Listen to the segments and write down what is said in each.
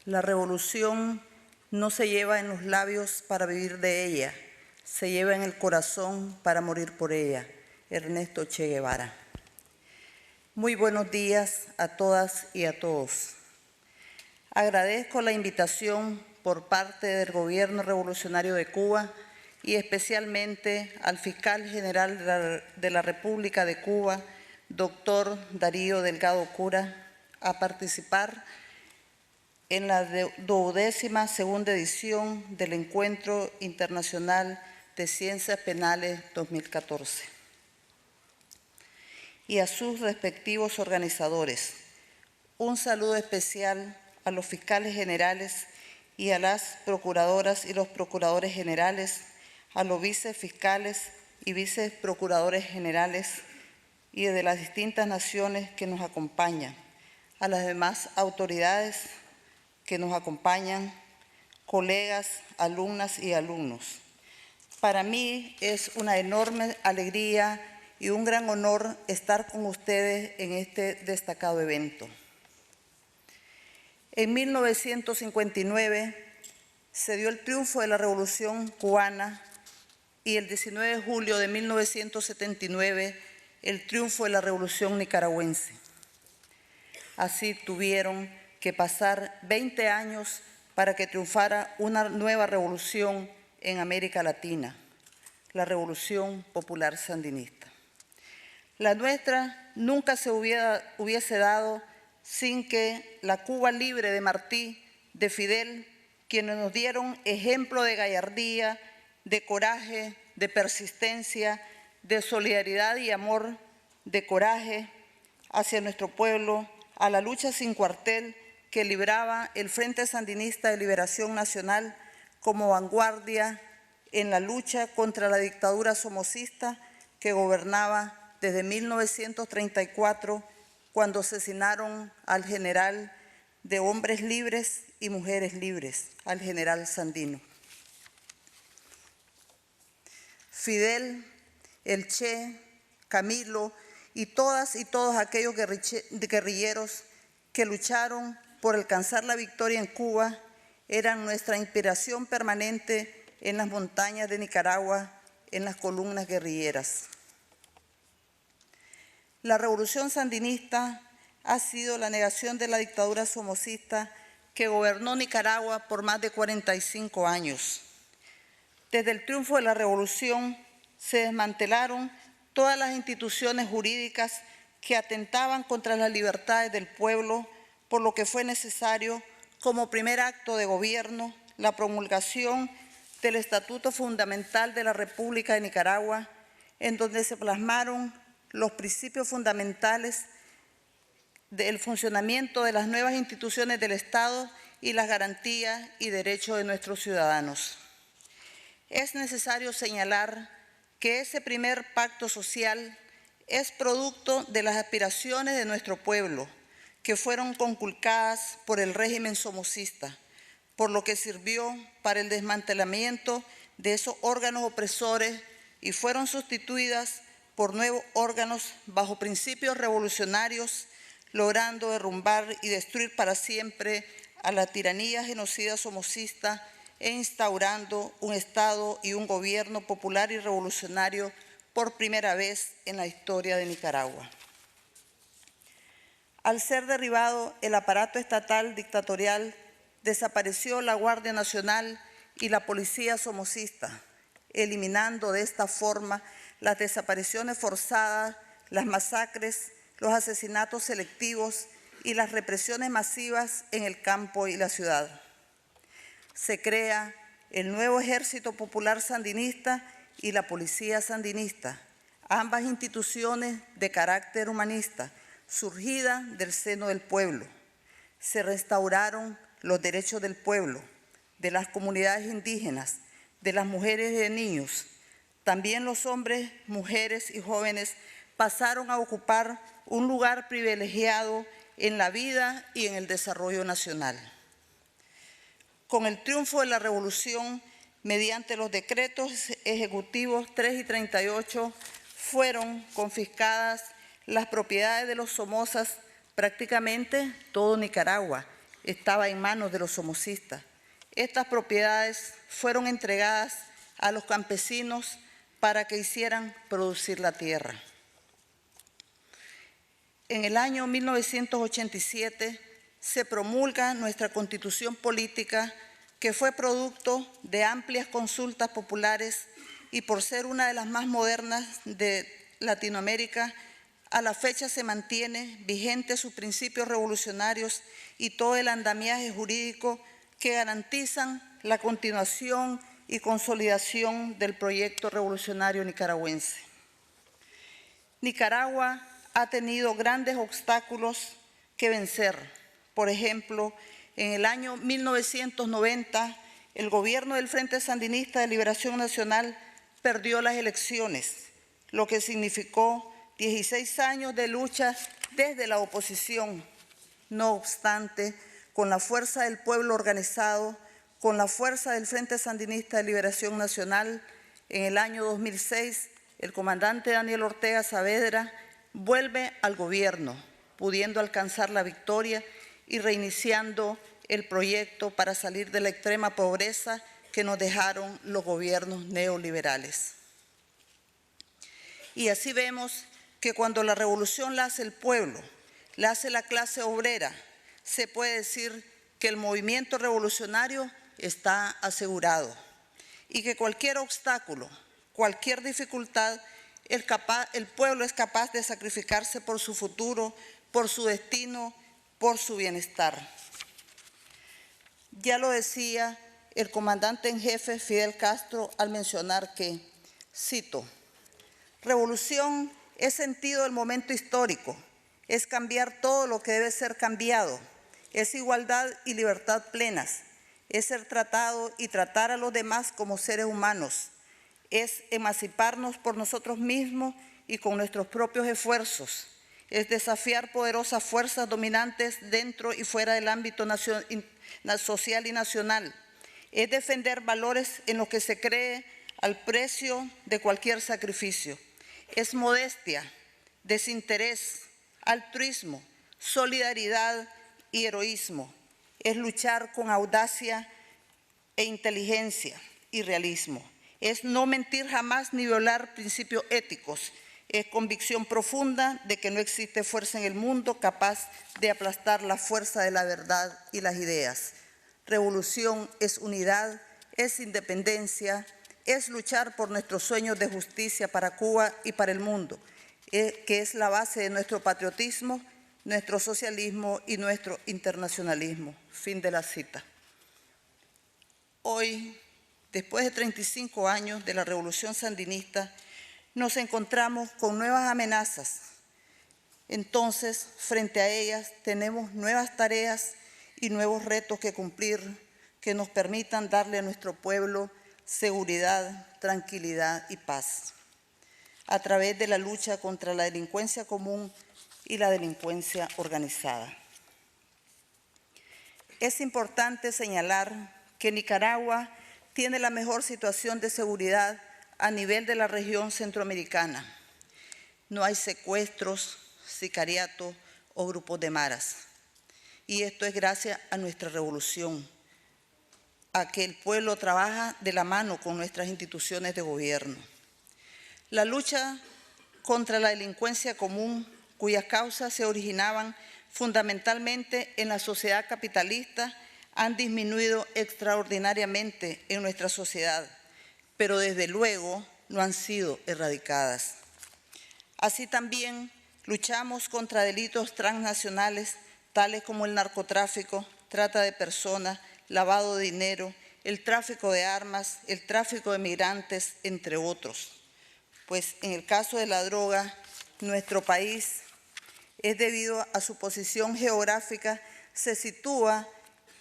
La revolución no se lleva en los labios para vivir de ella, se lleva en el corazón para morir por ella. Ernesto Che Guevara. Muy buenos días a todas y a todos. Agradezco la invitación por parte del Gobierno Revolucionario de Cuba y especialmente al Fiscal General de la República de Cuba, doctor Darío Delgado Cura, a participar en la 22ª edición del Encuentro Internacional de Ciencias Penales 2014. Y a sus respectivos organizadores. Un saludo especial a los fiscales generales y a las procuradoras y los procuradores generales, a los vicefiscales y viceprocuradores generales y de las distintas naciones que nos acompañan, a las demás autoridades que nos acompañan, colegas, alumnas y alumnos. Para mí es una enorme alegría y un gran honor estar con ustedes en este destacado evento. En 1959 se dio el triunfo de la Revolución Cubana y el 19 de julio de 1979 el triunfo de la Revolución Nicaragüense. Así tuvieron que pasar 20 años para que triunfara una nueva revolución en América Latina, la Revolución Popular Sandinista. La nuestra nunca se hubiese dado sin que la Cuba libre de Martí, de Fidel, quienes nos dieron ejemplo de gallardía, de coraje, de persistencia, de solidaridad y amor, de coraje hacia nuestro pueblo, a la lucha sin cuartel que libraba el Frente Sandinista de Liberación Nacional como vanguardia en la lucha contra la dictadura somocista que gobernaba desde 1934, cuando asesinaron al general de hombres libres y mujeres libres, al general Sandino. Fidel, el Che, Camilo y todas y todos aquellos guerrilleros que lucharon por alcanzar la victoria en Cuba eran nuestra inspiración permanente en las montañas de Nicaragua, en las columnas guerrilleras. La revolución sandinista ha sido la negación de la dictadura somocista que gobernó Nicaragua por más de 45 años. Desde el triunfo de la revolución se desmantelaron todas las instituciones jurídicas que atentaban contra las libertades del pueblo, por lo que fue necesario, como primer acto de gobierno, la promulgación del Estatuto Fundamental de la República de Nicaragua, en donde se plasmaron los principios fundamentales del funcionamiento de las nuevas instituciones del Estado y las garantías y derechos de nuestros ciudadanos. Es necesario señalar que ese primer pacto social es producto de las aspiraciones de nuestro pueblo, que fueron conculcadas por el régimen somocista, por lo que sirvió para el desmantelamiento de esos órganos opresores y fueron sustituidas por nuevos órganos bajo principios revolucionarios, logrando derrumbar y destruir para siempre a la tiranía genocida somocista e instaurando un Estado y un gobierno popular y revolucionario por primera vez en la historia de Nicaragua. Al ser derribado el aparato estatal dictatorial, desapareció la Guardia Nacional y la Policía somocista, eliminando de esta forma las desapariciones forzadas, las masacres, los asesinatos selectivos y las represiones masivas en el campo y la ciudad. Se crea el nuevo Ejército Popular Sandinista y la Policía Sandinista, ambas instituciones de carácter humanista, surgidas del seno del pueblo. Se restauraron los derechos del pueblo, de las comunidades indígenas, de las mujeres y de niños. También los hombres, mujeres y jóvenes pasaron a ocupar un lugar privilegiado en la vida y en el desarrollo nacional. Con el triunfo de la revolución, mediante los decretos ejecutivos 3 y 38, fueron confiscadas las propiedades de los Somozas, prácticamente todo Nicaragua, estaba en manos de los somocistas. Estas propiedades fueron entregadas a los campesinos para que hicieran producir la tierra. En el año 1987 se promulga nuestra Constitución Política, que fue producto de amplias consultas populares y por ser una de las más modernas de Latinoamérica, a la fecha se mantiene vigente sus principios revolucionarios y todo el andamiaje jurídico que garantizan la continuación y consolidación del proyecto revolucionario nicaragüense. Nicaragua ha tenido grandes obstáculos que vencer. Por ejemplo, en el año 1990, el gobierno del Frente Sandinista de Liberación Nacional perdió las elecciones, lo que significó 16 años de lucha desde la oposición. No obstante, con la fuerza del pueblo organizado, con la fuerza del Frente Sandinista de Liberación Nacional, en el año 2006, el comandante Daniel Ortega Saavedra vuelve al gobierno, pudiendo alcanzar la victoria y reiniciando el proyecto para salir de la extrema pobreza que nos dejaron los gobiernos neoliberales. Y así vemos que cuando la revolución la hace el pueblo, la hace la clase obrera, se puede decir que el movimiento revolucionario está asegurado y que cualquier obstáculo, cualquier dificultad, el pueblo es capaz de sacrificarse por su futuro, por su destino, por su bienestar. Ya lo decía el comandante en jefe Fidel Castro al mencionar que, cito, revolución es sentido del momento histórico, es cambiar todo lo que debe ser cambiado, es igualdad y libertad plenas, es ser tratado y tratar a los demás como seres humanos, es emanciparnos por nosotros mismos y con nuestros propios esfuerzos, es desafiar poderosas fuerzas dominantes dentro y fuera del ámbito social y nacional, es defender valores en los que se cree al precio de cualquier sacrificio, es modestia, desinterés, altruismo, solidaridad y heroísmo, es luchar con audacia e inteligencia y realismo, es no mentir jamás ni violar principios éticos, es convicción profunda de que no existe fuerza en el mundo capaz de aplastar la fuerza de la verdad y las ideas. Revolución es unidad, es independencia, es luchar por nuestros sueños de justicia para Cuba y para el mundo, que es la base de nuestro patriotismo, nuestro socialismo y nuestro internacionalismo. Fin de la cita. Hoy, después de 35 años de la Revolución Sandinista, nos encontramos con nuevas amenazas. Entonces, frente a ellas, tenemos nuevas tareas y nuevos retos que cumplir que nos permitan darle a nuestro pueblo seguridad, tranquilidad y paz, a través de la lucha contra la delincuencia común y la delincuencia organizada. Es importante señalar que Nicaragua tiene la mejor situación de seguridad a nivel de la región centroamericana. No hay secuestros, sicariato o grupos de maras. Y esto es gracias a nuestra revolución, a que el pueblo trabaja de la mano con nuestras instituciones de gobierno. La lucha contra la delincuencia común, cuyas causas se originaban fundamentalmente en la sociedad capitalista, han disminuido extraordinariamente en nuestra sociedad, pero desde luego no han sido erradicadas. Así también luchamos contra delitos transnacionales, tales como el narcotráfico, trata de personas, lavado de dinero, el tráfico de armas, el tráfico de migrantes, entre otros. Pues en el caso de la droga, nuestro país, es debido a su posición geográfica, se sitúa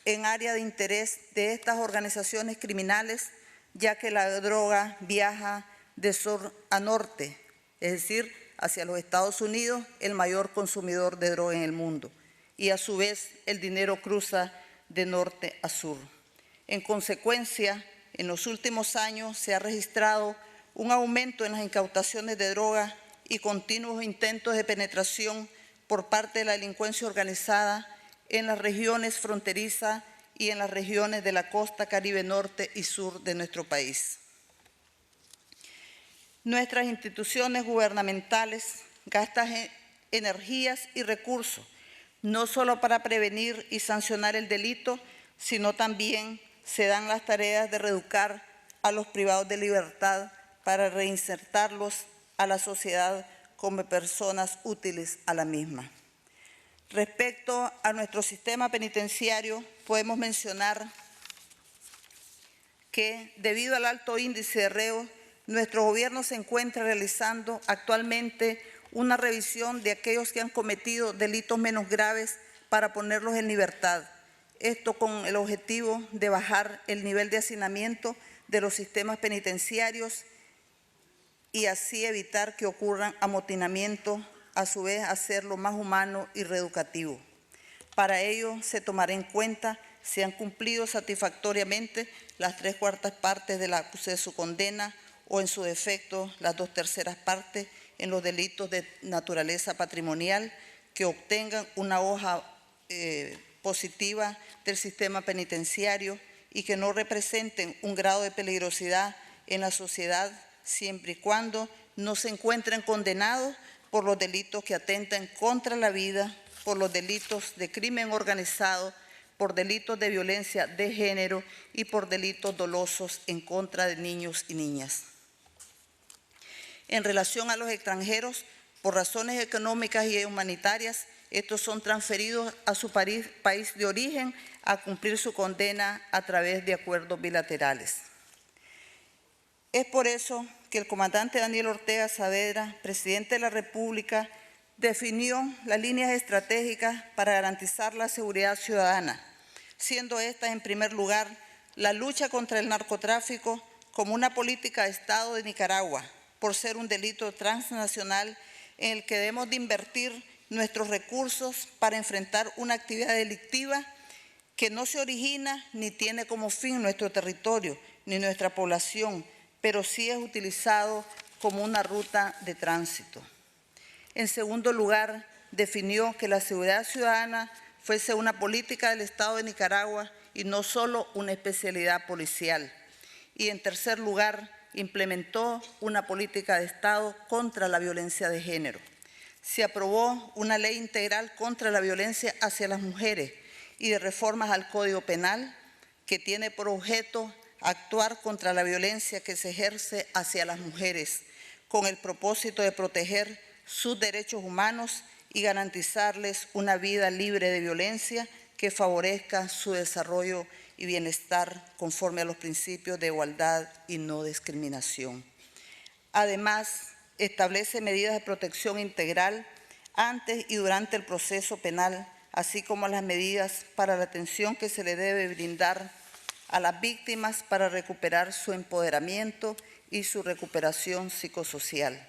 en área de interés de estas organizaciones criminales, ya que la droga viaja de sur a norte, es decir, hacia los Estados Unidos, el mayor consumidor de droga en el mundo, y a su vez el dinero cruza de norte a sur. En consecuencia, en los últimos años se ha registrado un aumento en las incautaciones de droga y continuos intentos de penetración por parte de la delincuencia organizada en las regiones fronterizas y en las regiones de la costa Caribe Norte y Sur de nuestro país. Nuestras instituciones gubernamentales gastan energías y recursos, no solo para prevenir y sancionar el delito, sino también se dan las tareas de reeducar a los privados de libertad para reinsertarlos a la sociedad como personas útiles a la misma. Respecto a nuestro sistema penitenciario, podemos mencionar que debido al alto índice de reos, nuestro gobierno se encuentra realizando actualmente una revisión de aquellos que han cometido delitos menos graves para ponerlos en libertad. Esto con el objetivo de bajar el nivel de hacinamiento de los sistemas penitenciarios y así evitar que ocurran amotinamientos, a su vez hacerlo más humano y reeducativo. Para ello se tomará en cuenta si han cumplido satisfactoriamente las 3/4 partes de su condena o en su defecto las 2/3 partes en los delitos de naturaleza patrimonial, que obtengan una hoja positiva del sistema penitenciario y que no representen un grado de peligrosidad en la sociedad siempre y cuando no se encuentren condenados por los delitos que atentan contra la vida, por los delitos de crimen organizado, por delitos de violencia de género y por delitos dolosos en contra de niños y niñas. En relación a los extranjeros, por razones económicas y humanitarias, estos son transferidos a su país de origen a cumplir su condena a través de acuerdos bilaterales. Es por eso que el comandante Daniel Ortega Saavedra, presidente de la República, definió las líneas estratégicas para garantizar la seguridad ciudadana, siendo esta, en primer lugar, la lucha contra el narcotráfico como una política de Estado de Nicaragua, por ser un delito transnacional en el que debemos de invertir nuestros recursos para enfrentar una actividad delictiva que no se origina ni tiene como fin nuestro territorio ni nuestra población, pero sí es utilizado como una ruta de tránsito. En segundo lugar, definió que la seguridad ciudadana fuese una política del Estado de Nicaragua y no solo una especialidad policial. Y en tercer lugar, implementó una política de Estado contra la violencia de género. Se aprobó una ley integral contra la violencia hacia las mujeres y de reformas al Código Penal que tiene por objeto actuar contra la violencia que se ejerce hacia las mujeres con el propósito de proteger sus derechos humanos y garantizarles una vida libre de violencia que favorezca su desarrollo y bienestar conforme a los principios de igualdad y no discriminación. Además, establece medidas de protección integral antes y durante el proceso penal, así como las medidas para la atención que se le debe brindar a las víctimas para recuperar su empoderamiento y su recuperación psicosocial,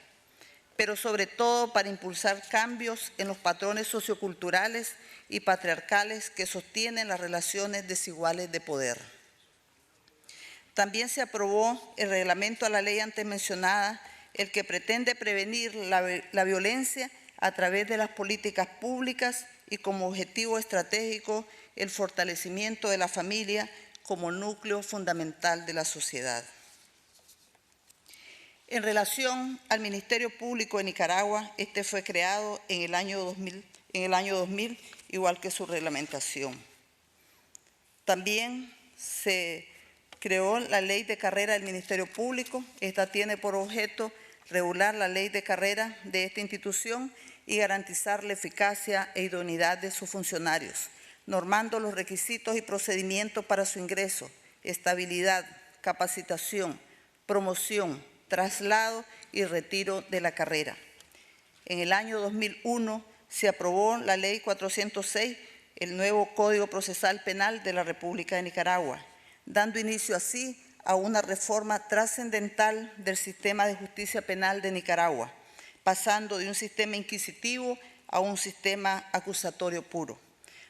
pero sobre todo para impulsar cambios en los patrones socioculturales y patriarcales que sostienen las relaciones desiguales de poder. También se aprobó el reglamento a la ley antes mencionada, el que pretende prevenir la violencia a través de las políticas públicas y como objetivo estratégico el fortalecimiento de la familia como núcleo fundamental de la sociedad. En relación al Ministerio Público de Nicaragua, este fue creado en el año 2000, igual que su reglamentación. También se creó la Ley de Carrera del Ministerio Público. Esta tiene por objeto regular la ley de carrera de esta institución y garantizar la eficacia e idoneidad de sus funcionarios, normando los requisitos y procedimientos para su ingreso, estabilidad, capacitación, promoción, traslado y retiro de la carrera. En el año 2001 se aprobó la Ley 406, el nuevo Código Procesal Penal de la República de Nicaragua, dando inicio así a una reforma trascendental del sistema de justicia penal de Nicaragua, pasando de un sistema inquisitivo a un sistema acusatorio puro,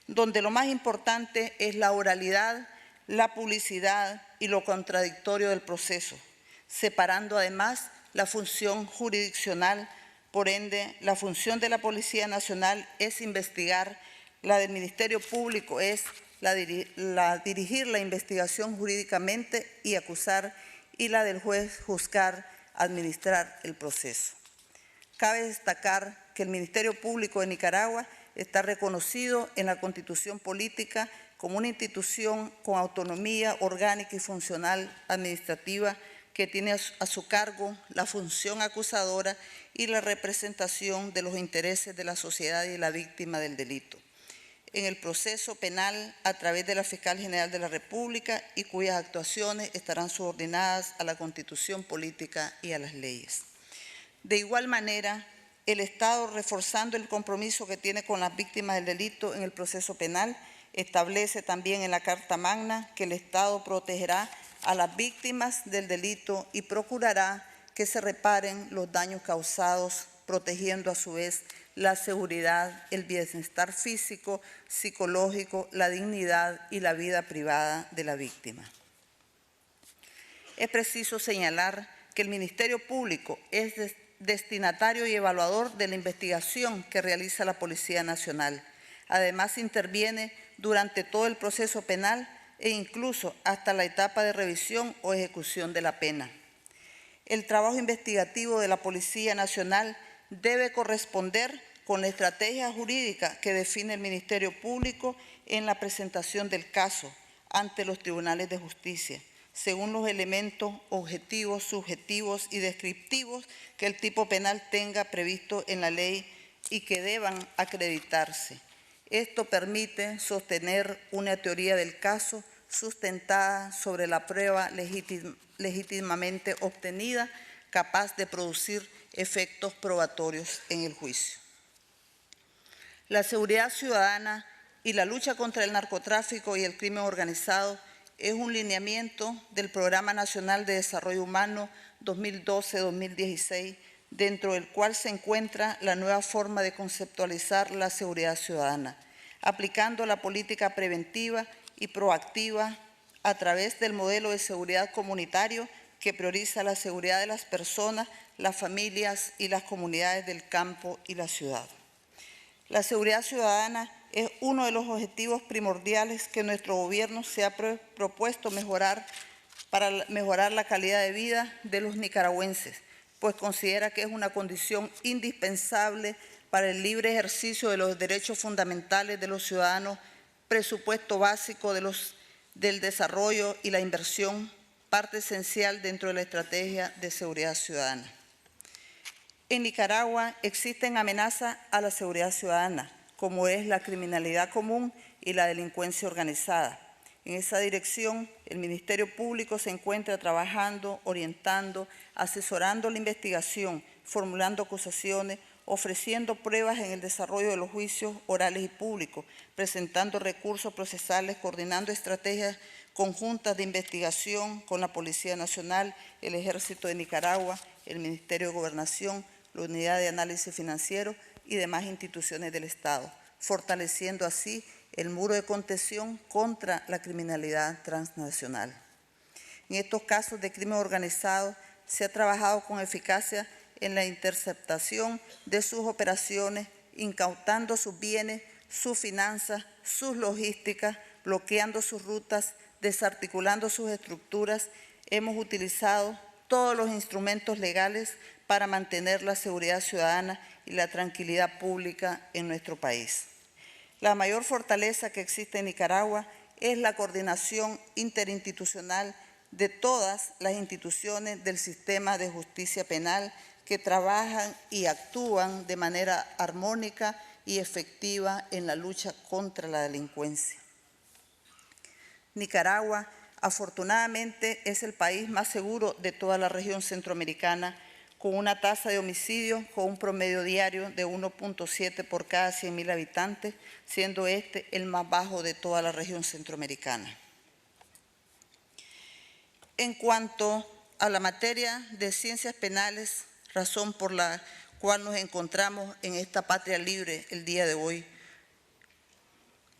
donde lo más importante es la oralidad, la publicidad y lo contradictorio del proceso, separando además la función jurisdiccional. Por ende, la función de la Policía Nacional es investigar La del Ministerio Público es dirigir la investigación jurídicamente y acusar, y la del juez juzgar, administrar el proceso. Cabe destacar que el Ministerio Público de Nicaragua está reconocido en la Constitución Política como una institución con autonomía orgánica y funcional administrativa que tiene a su cargo la función acusadora y la representación de los intereses de la sociedad y la víctima del delito en el proceso penal a través de la Fiscal General de la República y cuyas actuaciones estarán subordinadas a la Constitución Política y a las leyes. De igual manera, el Estado, reforzando el compromiso que tiene con las víctimas del delito en el proceso penal, establece también en la Carta Magna que el Estado protegerá a las víctimas del delito y procurará que se reparen los daños causados, protegiendo a su vez la seguridad, el bienestar físico, psicológico, la dignidad y la vida privada de la víctima. Es preciso señalar que el Ministerio Público es destinatario y evaluador de la investigación que realiza la Policía Nacional. Además, interviene durante todo el proceso penal e incluso hasta la etapa de revisión o ejecución de la pena. El trabajo investigativo de la Policía Nacional debe corresponder con la estrategia jurídica que define el Ministerio Público en la presentación del caso ante los tribunales de justicia, según los elementos objetivos, subjetivos y descriptivos que el tipo penal tenga previsto en la ley y que deban acreditarse. Esto permite sostener una teoría del caso sustentada sobre la prueba legítimamente obtenida, capaz de producir efectos probatorios en el juicio. La seguridad ciudadana y la lucha contra el narcotráfico y el crimen organizado es un lineamiento del Programa Nacional de Desarrollo Humano 2012-2016, dentro del cual se encuentra la nueva forma de conceptualizar la seguridad ciudadana, aplicando la política preventiva y proactiva a través del modelo de seguridad comunitario que prioriza la seguridad de las personas, las familias y las comunidades del campo y la ciudad. La seguridad ciudadana es uno de los objetivos primordiales que nuestro gobierno se ha propuesto mejorar para mejorar la calidad de vida de los nicaragüenses, pues considera que es una condición indispensable para el libre ejercicio de los derechos fundamentales de los ciudadanos, presupuesto básico del desarrollo y la inversión, parte esencial dentro de la estrategia de seguridad ciudadana. En Nicaragua existen amenazas a la seguridad ciudadana, como es la criminalidad común y la delincuencia organizada. En esa dirección, el Ministerio Público se encuentra trabajando, orientando, asesorando la investigación, formulando acusaciones, ofreciendo pruebas en el desarrollo de los juicios orales y públicos, presentando recursos procesales, coordinando estrategias conjuntas de investigación con la Policía Nacional, el Ejército de Nicaragua, el Ministerio de Gobernación, la Unidad de Análisis Financiero y demás instituciones del Estado, fortaleciendo así el muro de contención contra la criminalidad transnacional. En estos casos de crimen organizado se ha trabajado con eficacia en la interceptación de sus operaciones, incautando sus bienes, sus finanzas, sus logísticas, bloqueando sus rutas, desarticulando sus estructuras. Hemos utilizado todos los instrumentos legales para mantener la seguridad ciudadana y la tranquilidad pública en nuestro país. La mayor fortaleza que existe en Nicaragua es la coordinación interinstitucional de todas las instituciones del sistema de justicia penal que trabajan y actúan de manera armónica y efectiva en la lucha contra la delincuencia. Nicaragua, afortunadamente, es el país más seguro de toda la región centroamericana, con una tasa de homicidios con un promedio diario de 1.7 por cada 100.000 habitantes, siendo este el más bajo de toda la región centroamericana. En cuanto a la materia de ciencias penales, razón por la cual nos encontramos en esta patria libre el día de hoy,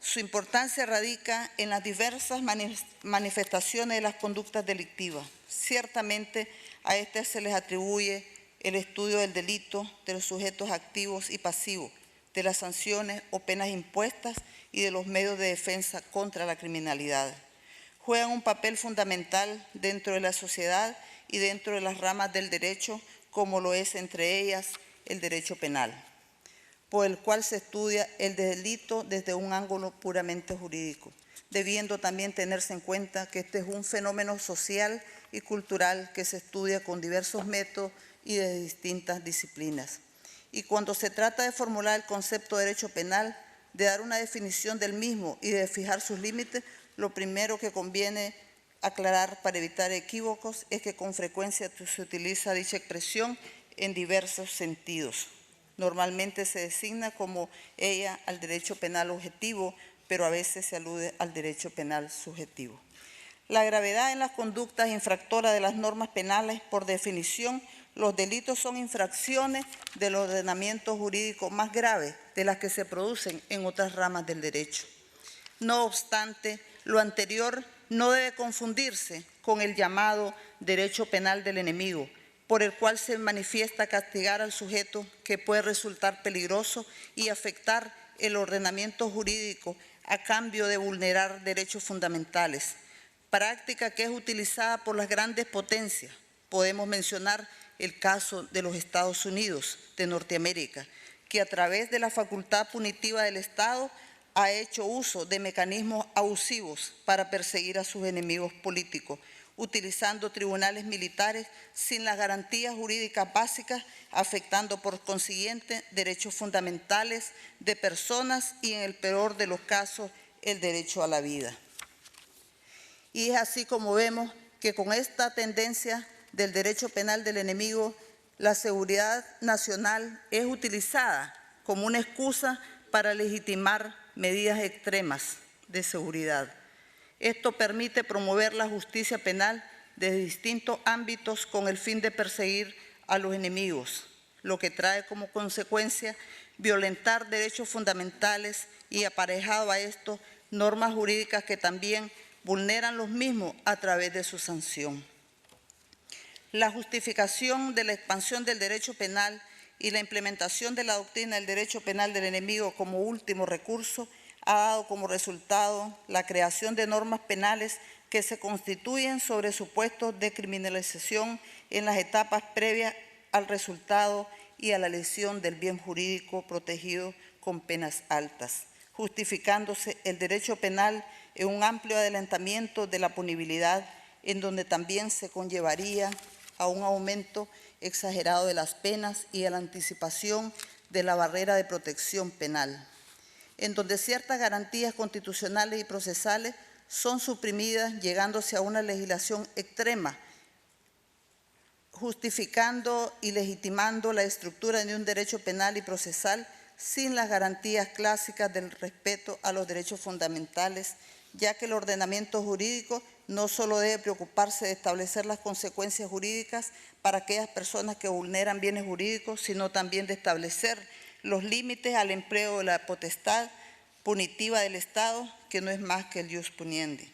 su importancia radica en las diversas manifestaciones de las conductas delictivas. Ciertamente a estas se les atribuye el estudio del delito, de los sujetos activos y pasivos, de las sanciones o penas impuestas y de los medios de defensa contra la criminalidad. Juegan un papel fundamental dentro de la sociedad y dentro de las ramas del derecho, como lo es entre ellas el derecho penal, por el cual se estudia el delito desde un ángulo puramente jurídico, debiendo también tenerse en cuenta que este es un fenómeno social y cultural que se estudia con diversos métodos y de distintas disciplinas. Y cuando se trata de formular el concepto de derecho penal, de dar una definición del mismo y de fijar sus límites, lo primero que conviene aclarar para evitar equívocos es que con frecuencia se utiliza dicha expresión en diversos sentidos. Normalmente se designa como ella al derecho penal objetivo, pero a veces se alude al derecho penal subjetivo. La gravedad en las conductas infractoras de las normas penales, por definición, los delitos son infracciones del ordenamiento jurídico más graves de las que se producen en otras ramas del derecho. No obstante, lo anterior no debe confundirse con el llamado derecho penal del enemigo, por el cual se manifiesta castigar al sujeto que puede resultar peligroso y afectar el ordenamiento jurídico a cambio de vulnerar derechos fundamentales, práctica que es utilizada por las grandes potencias. Podemos mencionar el caso de los Estados Unidos de Norteamérica, que a través de la facultad punitiva del Estado ha hecho uso de mecanismos abusivos para perseguir a sus enemigos políticos, utilizando tribunales militares sin las garantías jurídicas básicas, afectando por consiguiente derechos fundamentales de personas y, en el peor de los casos, el derecho a la vida. Y es así como vemos que con esta tendencia del derecho penal del enemigo, la seguridad nacional es utilizada como una excusa para legitimar medidas extremas de seguridad. Esto permite promover la justicia penal desde distintos ámbitos con el fin de perseguir a los enemigos, lo que trae como consecuencia violentar derechos fundamentales y, aparejado a esto, normas jurídicas que también vulneran los mismos a través de su sanción. La justificación de la expansión del derecho penal y la implementación de la doctrina del derecho penal del enemigo como último recurso ha dado como resultado la creación de normas penales que se constituyen sobre supuestos de criminalización en las etapas previas al resultado y a la lesión del bien jurídico protegido con penas altas, justificándose el derecho penal en un amplio adelantamiento de la punibilidad, en donde también se conllevaría a un aumento exagerado de las penas y a la anticipación de la barrera de protección penal, en donde ciertas garantías constitucionales y procesales son suprimidas, llegándose a una legislación extrema, justificando y legitimando la estructura de un derecho penal y procesal sin las garantías clásicas del respeto a los derechos fundamentales, ya que el ordenamiento jurídico no solo debe preocuparse de establecer las consecuencias jurídicas para aquellas personas que vulneran bienes jurídicos, sino también de establecer los límites al empleo de la potestad punitiva del Estado, que no es más que el ius puniendi.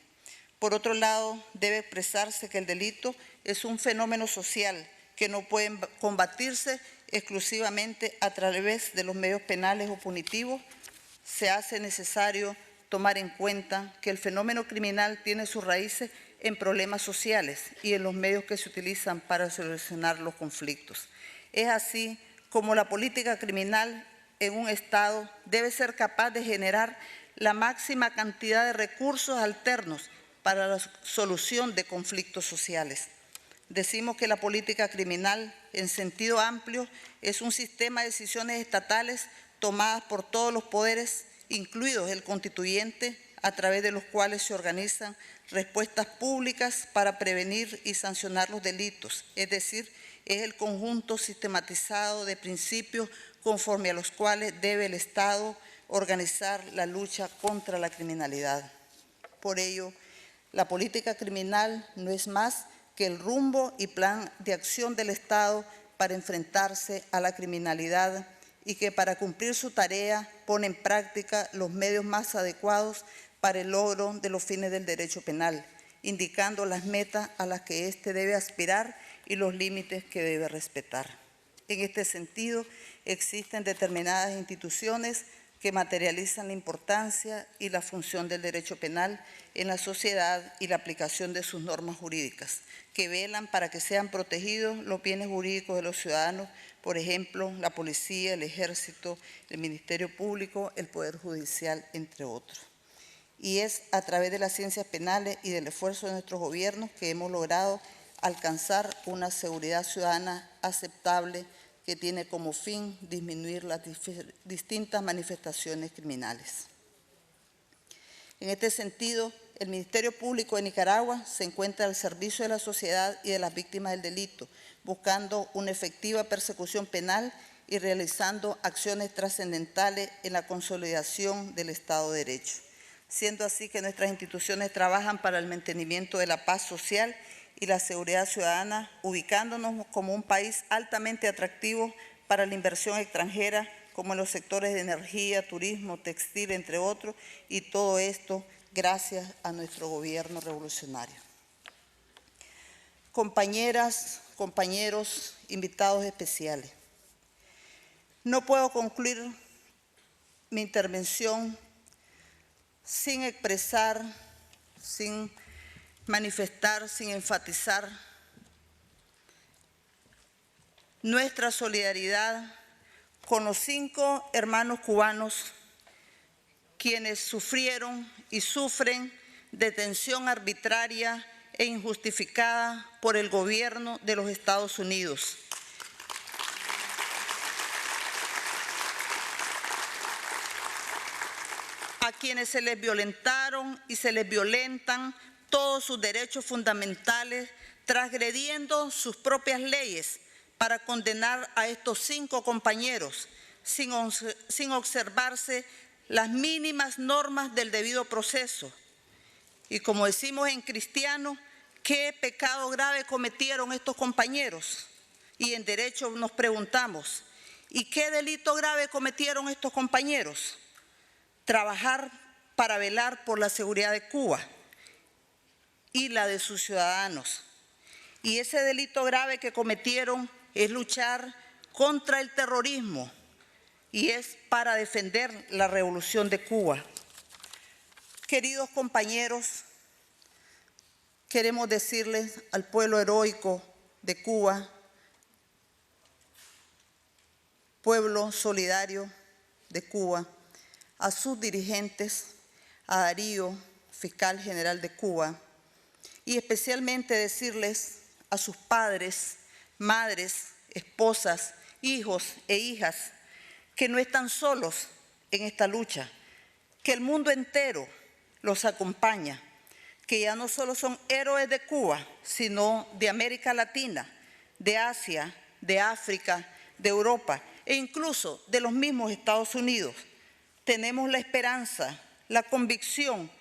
Por otro lado, debe expresarse que el delito es un fenómeno social que no puede combatirse exclusivamente a través de los medios penales o punitivos. Se hace necesario tomar en cuenta que el fenómeno criminal tiene sus raíces en problemas sociales y en los medios que se utilizan para solucionar los conflictos. Es así como la política criminal en un Estado debe ser capaz de generar la máxima cantidad de recursos alternos para la solución de conflictos sociales. Decimos que la política criminal, en sentido amplio, es un sistema de decisiones estatales tomadas por todos los poderes, incluidos el constituyente, a través de los cuales se organizan respuestas públicas para prevenir y sancionar los delitos, es decir, es el conjunto sistematizado de principios conforme a los cuales debe el Estado organizar la lucha contra la criminalidad. Por ello, la política criminal no es más que el rumbo y plan de acción del Estado para enfrentarse a la criminalidad y que para cumplir su tarea pone en práctica los medios más adecuados para el logro de los fines del derecho penal, indicando las metas a las que éste debe aspirar y los límites que debe respetar. En este sentido, existen determinadas instituciones que materializan la importancia y la función del derecho penal en la sociedad y la aplicación de sus normas jurídicas, que velan para que sean protegidos los bienes jurídicos de los ciudadanos, por ejemplo, la policía, el ejército, el Ministerio Público, el Poder Judicial, entre otros. Y es a través de las ciencias penales y del esfuerzo de nuestros gobiernos que hemos logrado alcanzar una seguridad ciudadana aceptable que tiene como fin disminuir las distintas manifestaciones criminales. En este sentido, el Ministerio Público de Nicaragua se encuentra al servicio de la sociedad y de las víctimas del delito, buscando una efectiva persecución penal y realizando acciones trascendentales en la consolidación del Estado de Derecho. Siendo así que nuestras instituciones trabajan para el mantenimiento de la paz social y la seguridad ciudadana, ubicándonos como un país altamente atractivo para la inversión extranjera, como en los sectores de energía, turismo, textil, entre otros, y todo esto gracias a nuestro gobierno revolucionario. Compañeras, compañeros, invitados especiales, no puedo concluir mi intervención sin expresar, sin manifestar, sin enfatizar nuestra solidaridad con los 5 hermanos cubanos quienes sufrieron y sufren detención arbitraria e injustificada por el gobierno de los Estados Unidos. A quienes se les violentaron y se les violentan todos sus derechos fundamentales, transgrediendo sus propias leyes para condenar a estos 5 compañeros sin observarse las mínimas normas del debido proceso. Y como decimos en cristiano, ¿qué pecado grave cometieron estos compañeros? Y en derecho nos preguntamos, ¿y qué delito grave cometieron estos compañeros? Trabajar para velar por la seguridad de Cuba y la de sus ciudadanos. Y ese delito grave que cometieron es luchar contra el terrorismo y es para defender la revolución de Cuba. Queridos compañeros, queremos decirles al pueblo heroico de Cuba, pueblo solidario de Cuba, a sus dirigentes, a Darío, fiscal general de Cuba, y especialmente decirles a sus padres, madres, esposas, hijos e hijas que no están solos en esta lucha, que el mundo entero los acompaña, que ya no solo son héroes de Cuba, sino de América Latina, de Asia, de África, de Europa e incluso de los mismos Estados Unidos. Tenemos la esperanza, la convicción,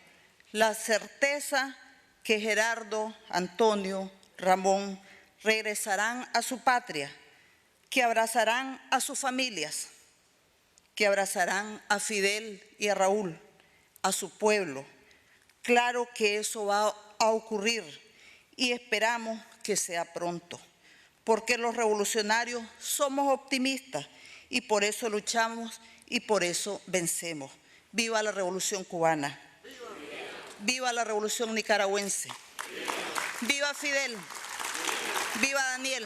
la certeza que Gerardo, Antonio, Ramón regresarán a su patria, que abrazarán a sus familias, que abrazarán a Fidel y a Raúl, a su pueblo. Claro que eso va a ocurrir y esperamos que sea pronto, porque los revolucionarios somos optimistas y por eso luchamos y por eso vencemos. ¡Viva la Revolución Cubana! ¡Viva la Revolución Nicaragüense! ¡Viva Fidel! ¡Viva Daniel!